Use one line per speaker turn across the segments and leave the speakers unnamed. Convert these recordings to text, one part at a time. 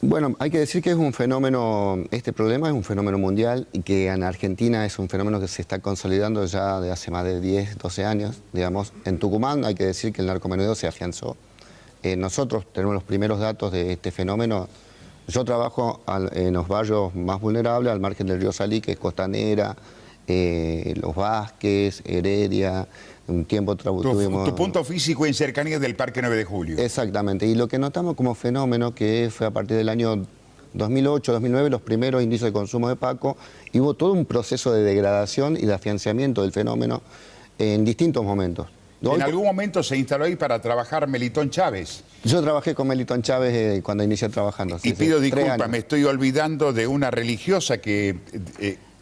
Bueno, hay que decir que es un fenómeno, este problema es un fenómeno mundial y que en Argentina es un fenómeno que se está consolidando ya de hace más de 10, 12 años, digamos. En Tucumán hay que decir que el narcomenudeo se afianzó. Nosotros tenemos los primeros datos de este fenómeno. Yo trabajo en los barrios más vulnerables, al margen del río Salí, que es Costanera, Los Vázquez, Heredia. Un tiempo tuvimos...
Tu punto físico en cercanía del Parque 9 de Julio.
Exactamente, y lo que notamos como fenómeno, que fue a partir del año 2008, 2009, los primeros indicios de consumo de Paco, y hubo todo un proceso de degradación y de afianzamiento del fenómeno en distintos momentos.
En algún momento se instaló ahí para trabajar Melitón Chávez.
Yo trabajé con Melitón Chávez cuando inicié trabajando.
Y pido disculpas, me estoy olvidando de una religiosa que...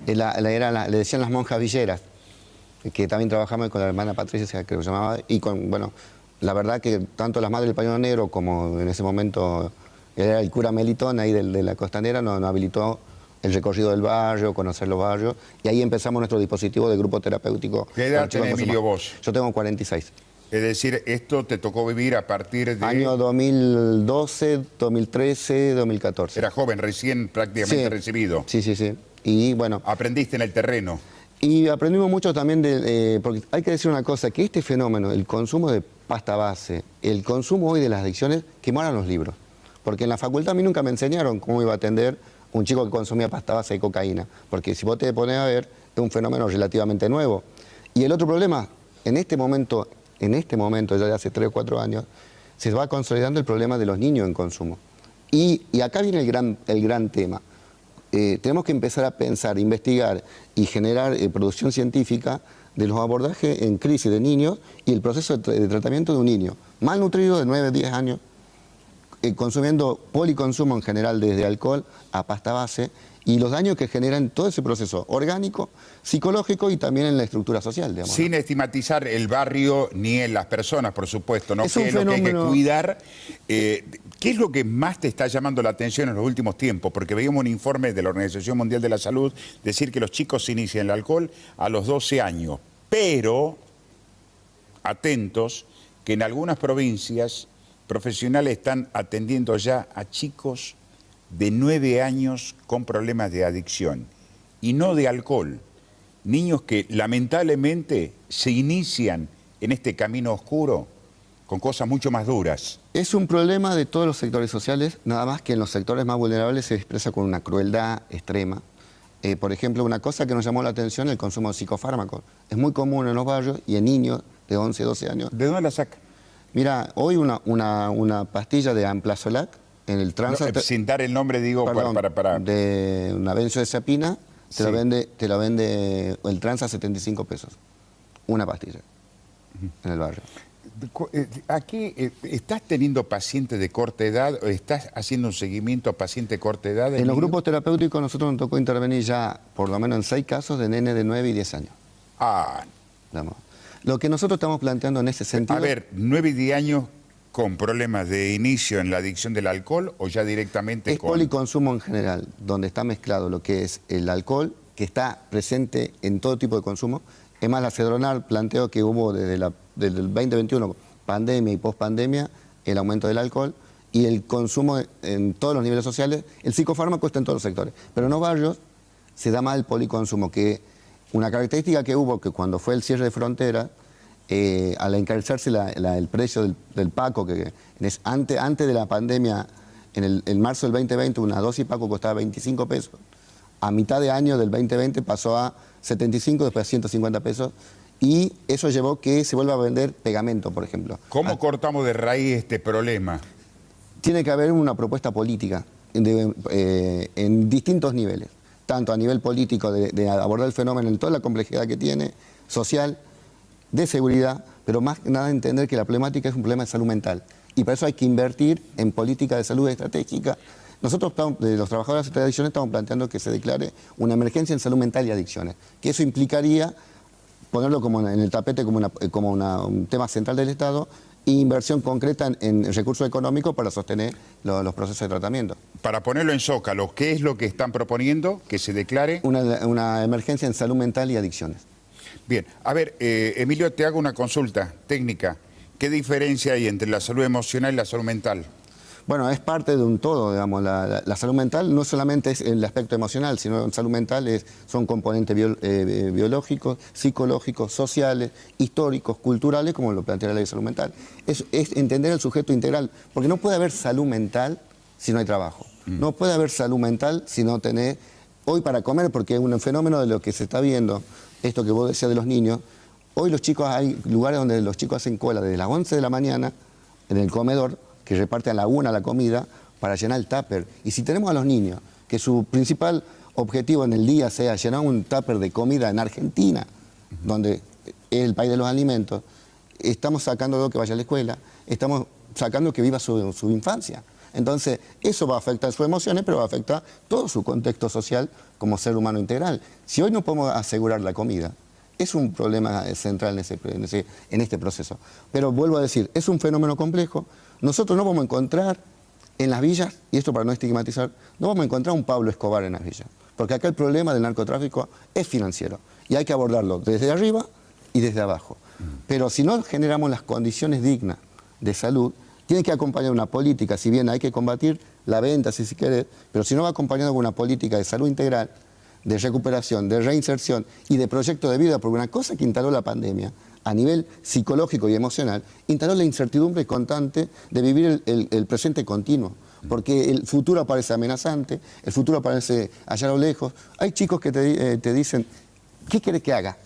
le decían las monjas villeras, que también trabajamos con la hermana Patricia, creo que se llamaba, y con, bueno, la verdad que tanto las madres del Pañuelo Negro como en ese momento era el cura Melitón ahí de la Costanera, nos habilitó el recorrido del barrio, conocer los barrios, y ahí empezamos nuestro dispositivo de grupo terapéutico.
¿Qué edad tenés, Emilio, vos?
Yo tengo 46.
Es decir, esto te tocó vivir a partir de...
Año 2012, 2013, 2014.
Era joven, recién prácticamente recibido.
Sí, sí, sí. Y bueno...
Aprendiste en el terreno.
Y aprendimos mucho también, porque hay que decir una cosa, que este fenómeno, el consumo de pasta base, el consumo hoy de las adicciones, quemaron los libros. Porque en la facultad a mí nunca me enseñaron cómo iba a atender un chico que consumía pasta base de cocaína. Porque si vos te pones a ver, es un fenómeno relativamente nuevo. Y el otro problema, en este momento, ya de hace 3 o 4 años, se va consolidando el problema de los niños en consumo. Y acá viene el gran tema. Tenemos que empezar a pensar, investigar y generar producción científica de los abordajes en crisis de niños y el proceso de tratamiento de un niño malnutrido de 9, 10 años, consumiendo policonsumo en general desde alcohol a pasta base y los daños que generan todo ese proceso orgánico, psicológico y también en la estructura social, digamos.
Sin estigmatizar el barrio ni en las personas, por supuesto, ¿no?
Es
Que
un
es lo que hay que
fenómeno...
cuidar. ¿Qué es lo que más te está llamando la atención en los últimos tiempos? Porque veíamos un informe de la Organización Mundial de la Salud decir que los chicos inician el alcohol a los 12 años, pero, atentos, que en algunas provincias profesionales están atendiendo ya a chicos de 9 años con problemas de adicción y no de alcohol. Niños que lamentablemente se inician en este camino oscuro con cosas mucho más duras.
Es un problema de todos los sectores sociales, nada más que en los sectores más vulnerables se expresa con una crueldad extrema. Por ejemplo, una cosa que nos llamó la atención, el consumo de psicofármacos. Es muy común en los barrios y en niños de 11, 12 años.
¿De dónde la saca?
Mira, hoy una pastilla de Amplazolac en el Transat...
No, sin dar el nombre, digo,
perdón,
para...
de una benzodiazepina,
Sí.
te lo vende el Transat 75 pesos. Una pastilla en el barrio.
¿Aquí estás teniendo pacientes de corta edad o estás haciendo un seguimiento a pacientes de corta edad?
En los grupos terapéuticos nosotros nos tocó intervenir ya por lo menos en 6 casos de nenes de 9 y 10 años.
Ah.
Digamos. Lo que nosotros estamos planteando en ese sentido...
A ver, 9 y 10 años con problemas de inicio en la adicción del alcohol o ya directamente
es
con...
policonsumo en general, donde está mezclado lo que es el alcohol, que está presente en todo tipo de consumo. Es más, la Cedronal planteó que hubo desde el 2021, pandemia y pospandemia, el aumento del alcohol y el consumo en todos los niveles sociales. El psicofármaco está en todos los sectores, pero en los barrios se da más el policonsumo, que una característica que hubo, que cuando fue el cierre de fronteras, al encarecerse el precio del Paco, que antes de la pandemia, en marzo del 2020, una dosis Paco costaba 25 pesos. A mitad de año del 2020 pasó a 75, después a 150 pesos. Y eso llevó que se vuelva a vender pegamento, por ejemplo.
¿Cómo cortamos de raíz este problema?
Tiene que haber una propuesta política en distintos niveles. Tanto a nivel político de abordar el fenómeno en toda la complejidad que tiene, social, de seguridad, pero más que nada entender que la problemática es un problema de salud mental. Y para eso hay que invertir en política de salud estratégica. Nosotros, los trabajadores de adicciones, estamos planteando que se declare una emergencia en salud mental y adicciones. Que eso implicaría ponerlo como en el tapete como un tema central del Estado e inversión concreta en recursos económicos para sostener los procesos de tratamiento.
Para ponerlo en zócalo, ¿qué es lo que están proponiendo? Que se declare...
Una emergencia en salud mental y adicciones.
Bien, a ver, Emilio, te hago una consulta técnica. ¿Qué diferencia hay entre la salud emocional y la salud mental?
Bueno, es parte de un todo, digamos. La salud mental no solamente es el aspecto emocional, sino en salud mental son componentes biológicos, psicológicos, sociales, históricos, culturales, como lo plantea la ley de salud mental. Es entender el sujeto integral, porque no puede haber salud mental si no hay trabajo. No puede haber salud mental si no tenés hoy para comer, porque es un fenómeno de lo que se está viendo, esto que vos decías de los niños. Hoy los chicos, hay lugares donde los chicos hacen cola desde las 11 de la mañana en el comedor, que reparten a la 1 la comida para llenar el tupper. Y si tenemos a los niños que su principal objetivo en el día sea llenar un tupper de comida en Argentina, donde es el país de los alimentos, estamos sacando que vaya a la escuela, estamos sacando que viva su infancia. Entonces, eso va a afectar sus emociones, pero va a afectar todo su contexto social como ser humano integral. Si hoy no podemos asegurar la comida, es un problema central en este proceso. Pero vuelvo a decir, es un fenómeno complejo. Nosotros no vamos a encontrar en las villas, y esto para no estigmatizar, no vamos a encontrar un Pablo Escobar en las villas. Porque acá el problema del narcotráfico es financiero. Y hay que abordarlo desde arriba y desde abajo. Pero si no generamos las condiciones dignas de salud, tiene que acompañar una política, si bien hay que combatir la venta, si querés, pero si no va acompañado con una política de salud integral, de recuperación, de reinserción y de proyecto de vida, porque una cosa que instaló la pandemia a nivel psicológico y emocional, instaló la incertidumbre constante de vivir el presente continuo, porque el futuro parece amenazante, el futuro parece allá a lo lejos. Hay chicos que te dicen, ¿qué querés que haga?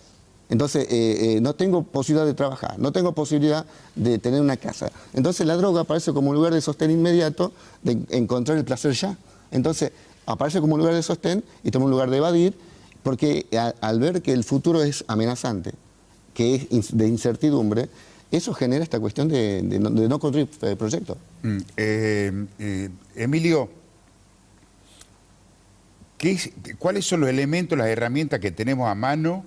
Entonces, no tengo posibilidad de trabajar, no tengo posibilidad de tener una casa. Entonces, la droga aparece como un lugar de sostén inmediato, de encontrar el placer ya. Entonces, aparece como un lugar de sostén y como un lugar de evadir, porque al ver que el futuro es amenazante, que es de incertidumbre, eso genera esta cuestión de no construir proyectos.
Emilio, ¿cuáles son los elementos, las herramientas que tenemos a mano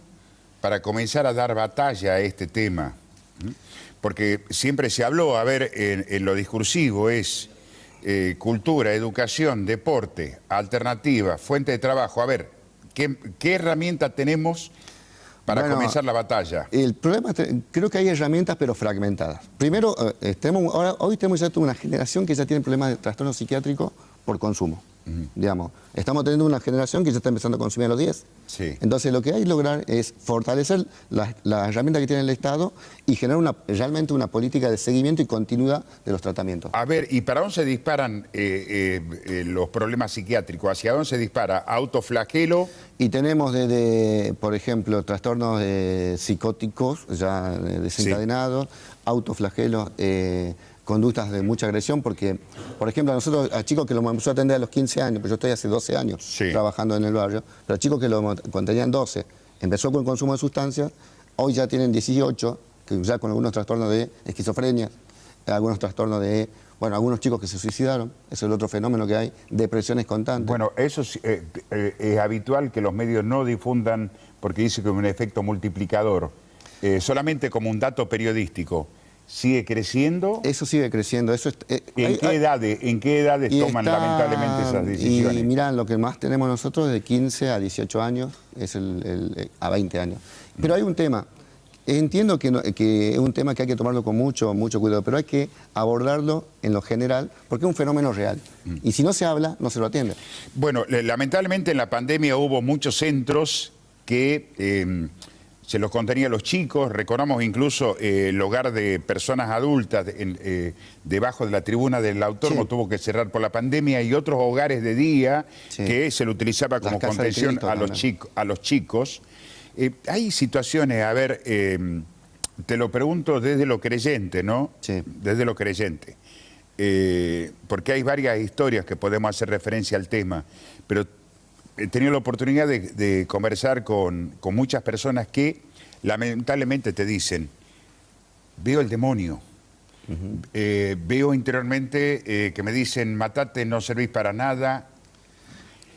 para comenzar a dar batalla a este tema? Porque siempre se habló, a ver, en lo discursivo es cultura, educación, deporte, alternativa, fuente de trabajo. A ver, ¿qué herramienta tenemos para comenzar la batalla?
El problema, creo que hay herramientas, pero fragmentadas. Primero, hoy tenemos ya toda una generación que ya tiene problemas de trastorno psiquiátrico por consumo. Digamos, estamos teniendo una generación que ya está empezando a consumir a los 10.
Sí.
Entonces, lo que hay que lograr es fortalecer las herramientas que tiene el Estado y generar realmente una política de seguimiento y continuidad de los tratamientos.
A ver, ¿y para dónde se disparan los problemas psiquiátricos? ¿Hacia dónde se dispara? ¿Autoflagelo?
Y tenemos desde, por ejemplo, trastornos psicóticos ya desencadenados, autoflagelos, conductas de mucha agresión, porque, por ejemplo, a nosotros, a chicos que lo empezó a atender a los 15 años, pero yo estoy hace 12 años trabajando en el barrio, pero a chicos que cuando tenían 12, empezó con el consumo de sustancias, hoy ya tienen 18, que ya con algunos trastornos de esquizofrenia, algunos trastornos de, bueno, algunos chicos que se suicidaron, eso es el otro fenómeno que hay, depresiones constantes.
Bueno, eso es habitual que los medios no difundan, porque dice que es un efecto multiplicador, solamente como un dato periodístico. ¿Sigue creciendo?
Eso sigue creciendo. Eso
¿En qué edades toman lamentablemente esas decisiones?
Y mirá, lo que más tenemos nosotros de 15 a 18 años, es a 20 años. Pero hay un tema, entiendo que es un tema que hay que tomarlo con mucho cuidado, pero hay que abordarlo en lo general, porque es un fenómeno real. Y si no se habla, no se lo atiende.
Bueno, lamentablemente en la pandemia hubo muchos centros que se los contenía a los chicos. Recordamos incluso el hogar de personas adultas debajo de la tribuna del Autódromo tuvo que cerrar por la pandemia, y otros hogares de día que se lo utilizaba como contención a los chicos. Hay situaciones, a ver, te lo pregunto desde lo creyente, ¿no?
Sí.
Desde lo creyente. Porque hay varias historias que podemos hacer referencia al tema, pero he tenido la oportunidad de conversar con muchas personas que lamentablemente te dicen, veo el demonio, veo interiormente que me dicen, matate, no servís para nada.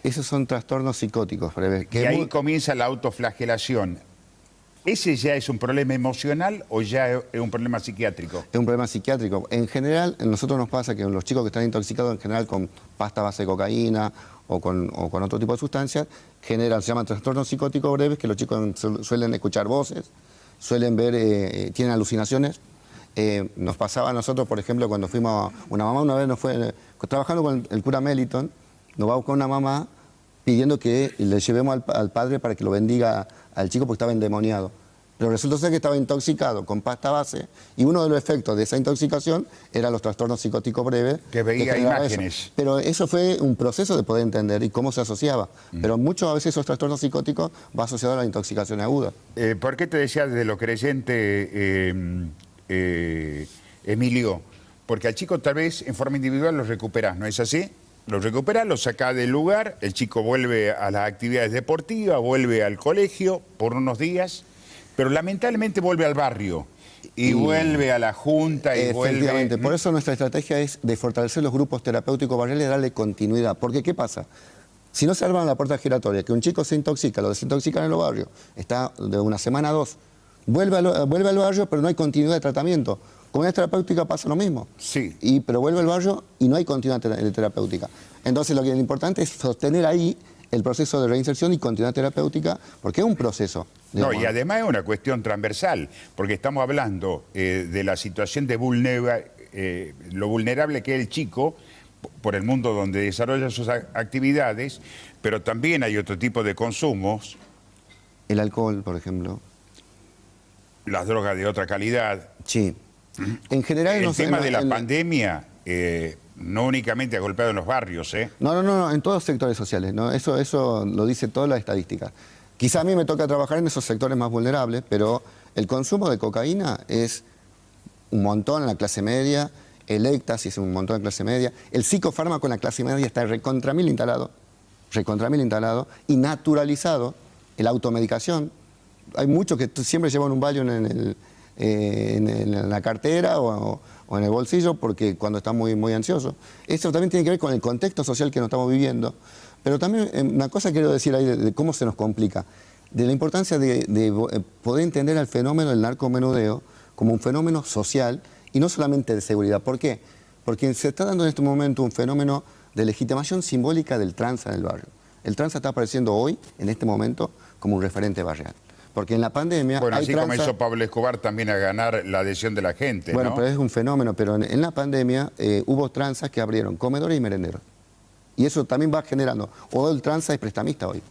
Esos son trastornos psicóticos.
Y ahí comienza la autoflagelación. ¿Ese ya es un problema emocional o ya es un problema psiquiátrico?
Es un problema psiquiátrico. En general, a nosotros nos pasa que los chicos que están intoxicados en general con pasta base de cocaína o con otro tipo de sustancias, se llaman trastornos psicóticos breves, que los chicos suelen escuchar voces, suelen ver, tienen alucinaciones. Nos pasaba a nosotros, por ejemplo, cuando fuimos, una mamá una vez nos fue trabajando con el cura Meliton, nos va a buscar una mamá pidiendo que le llevemos al padre para que lo bendiga al chico porque estaba endemoniado. Pero resultó ser que estaba intoxicado con pasta base y uno de los efectos de esa intoxicación eran los trastornos psicóticos breves.
Que veía imágenes.
Eso. Pero eso fue un proceso de poder entender y cómo se asociaba. Pero muchas veces esos trastornos psicóticos va asociado a la intoxicación aguda.
¿Por qué te decía desde lo creyente, Emilio? Porque al chico tal vez en forma individual lo recuperás, ¿no es así? Lo recuperás, lo sacás del lugar, el chico vuelve a las actividades deportivas, vuelve al colegio por unos días, pero lamentablemente vuelve al barrio y vuelve a la junta y
Efectivamente,
vuelve...
por eso nuestra estrategia es de fortalecer los grupos terapéuticos barriales y darle continuidad. Porque ¿qué pasa? Si no se arma la puerta giratoria, que un chico se intoxica, lo desintoxican en el barrio, está de una semana a dos, vuelve al barrio pero no hay continuidad de tratamiento. Comunidad terapéutica pasa lo mismo.
Sí.
Pero vuelve al barrio y no hay continuidad terapéutica. Entonces lo que es importante es sostener ahí el proceso de reinserción y continuidad terapéutica, porque es un proceso.
No, y además es una cuestión transversal, porque estamos hablando de la situación de lo vulnerable que es el chico por el mundo donde desarrolla sus actividades, pero también hay otro tipo de consumos.
El alcohol, por ejemplo.
Las drogas de otra calidad.
Sí. En general...
El tema de la pandemia... no únicamente ha golpeado en los barrios, ¿eh?
No, en todos los sectores sociales, ¿no? Eso lo dice todas las estadísticas. Quizá a mí me toca trabajar en esos sectores más vulnerables, pero el consumo de cocaína es un montón en la clase media, el éxtasis es un montón en la clase media, el psicofármaco en la clase media está recontra mil instalado, y naturalizado, la automedicación. Hay muchos que siempre llevan un Valium en la cartera o en el bolsillo porque cuando están muy ansiosos. Eso también tiene que ver con el contexto social que nos estamos viviendo. Pero también una cosa quiero decir ahí de cómo se nos complica, de la importancia de poder entender al fenómeno del narcomenudeo como un fenómeno social y no solamente de seguridad. ¿Por qué? Porque se está dando en este momento un fenómeno de legitimación simbólica del tranza en el barrio. El tranza está apareciendo hoy, en este momento, como un referente barrial. Porque en la pandemia...
Bueno,
hay
así
tranza...
comenzó Pablo Escobar también a ganar la adhesión de la gente,
Bueno,
¿no?
pero es un fenómeno, pero en la pandemia hubo tranzas que abrieron comedores y merenderos. Y eso también va generando. O el tranza es prestamista hoy.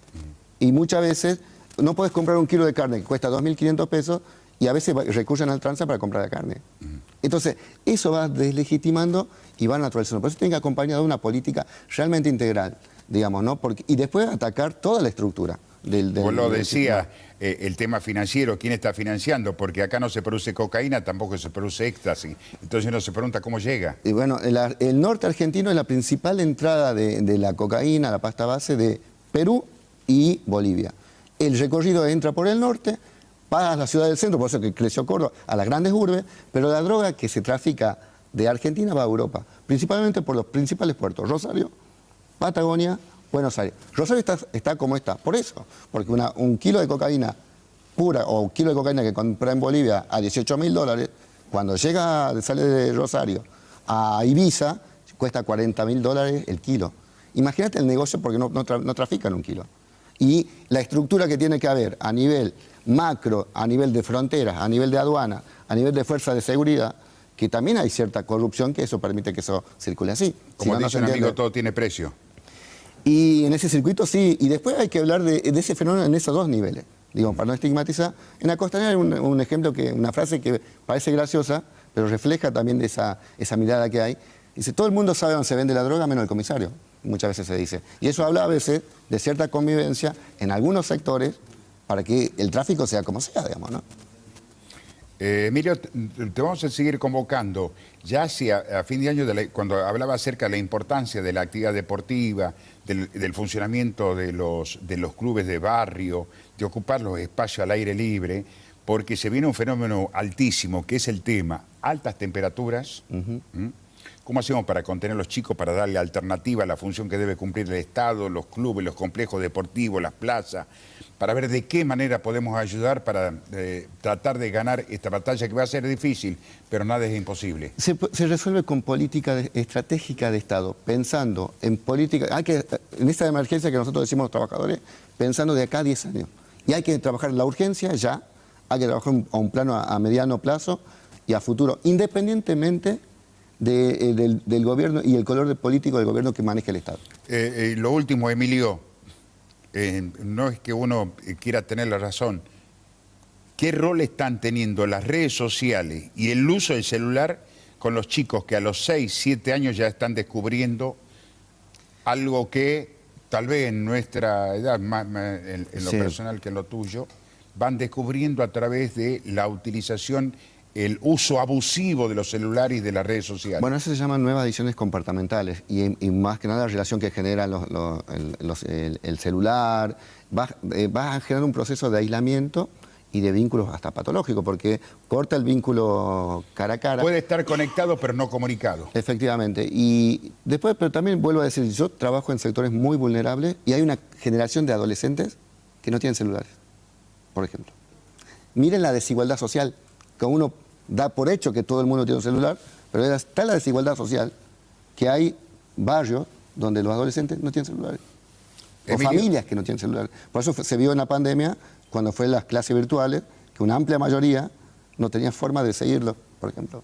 Y muchas veces no puedes comprar un kilo de carne que cuesta 2.500 pesos y a veces recurren al tranza para comprar la carne. Entonces, eso va deslegitimando y va naturalizando. Por eso tiene que acompañar de una política realmente integral, digamos, ¿no? Y después atacar toda la estructura.
Vos lo decías, el tema financiero, ¿quién está financiando? Porque acá no se produce cocaína, tampoco se produce éxtasis. Entonces uno se pregunta cómo llega.
Y bueno, el norte argentino es la principal entrada de la cocaína, la pasta base de Perú y Bolivia. El recorrido entra por el norte, pasa a la ciudad del centro, por eso que creció Córdoba, a las grandes urbes, pero la droga que se trafica de Argentina va a Europa, principalmente por los principales puertos, Rosario, Patagonia, Buenos Aires. Rosario está como está, por eso, porque un kilo de cocaína pura o un kilo de cocaína que compra en Bolivia a $18.000, cuando sale de Rosario a Ibiza, cuesta $40.000 el kilo. Imagínate el negocio porque no trafican un kilo. Y la estructura que tiene que haber a nivel macro, a nivel de fronteras, a nivel de aduana, a nivel de fuerza de seguridad, que también hay cierta corrupción que eso permite que eso circule así.
Como dice un amigo, todo tiene precio.
Y en ese circuito sí, y después hay que hablar de ese fenómeno en esos dos niveles. Digo, para no estigmatizar, en la costanera hay un ejemplo, una frase que parece graciosa, pero refleja también de esa mirada que hay. Dice, todo el mundo sabe dónde se vende la droga, menos el comisario. Muchas veces se dice. Y eso habla a veces de cierta convivencia en algunos sectores para que el tráfico sea como sea, digamos, ¿no?
Emilio, te vamos a seguir convocando. Ya hacia a fin de año, cuando hablaba acerca de la importancia de la actividad deportiva, del funcionamiento de los clubes de barrio, de ocupar los espacios al aire libre, porque se viene un fenómeno altísimo, que es el tema altas temperaturas. ¿Cómo hacemos para contener a los chicos, para darle alternativa a la función que debe cumplir el Estado, los clubes, los complejos deportivos, las plazas, para ver de qué manera podemos ayudar para tratar de ganar esta batalla que va a ser difícil, pero nada es imposible?
Se resuelve con política estratégica de Estado, pensando en política, en esta emergencia que nosotros decimos los trabajadores, pensando de acá a 10 años. Y hay que trabajar en la urgencia ya, hay que trabajar a un plano a mediano plazo y a futuro, independientemente del gobierno y el color político del gobierno que maneja el Estado.
Lo último, Emilio, no es que uno quiera tener la razón. ¿Qué rol están teniendo las redes sociales y el uso del celular con los chicos que a los 6, 7 años ya están descubriendo algo que tal vez en nuestra edad, más en lo personal que en lo tuyo, van descubriendo a través de la utilización, el uso abusivo de los celulares y de las redes sociales?
Bueno, eso se llaman nuevas adicciones comportamentales y más que nada la relación que genera el celular va a generar un proceso de aislamiento y de vínculos hasta patológicos, porque corta el vínculo cara a cara.
Puede estar conectado pero no comunicado.
Efectivamente. Y después, pero también vuelvo a decir, yo trabajo en sectores muy vulnerables y hay una generación de adolescentes que no tienen celulares, por ejemplo. Miren la desigualdad social, que uno da por hecho que todo el mundo tiene un celular, pero está la desigualdad social, que hay barrios donde los adolescentes no tienen celulares. O
Emilio,
familias que no tienen celulares. Por eso se vio en la pandemia, cuando fue las clases virtuales, que una amplia mayoría no tenía forma de seguirlo, por ejemplo.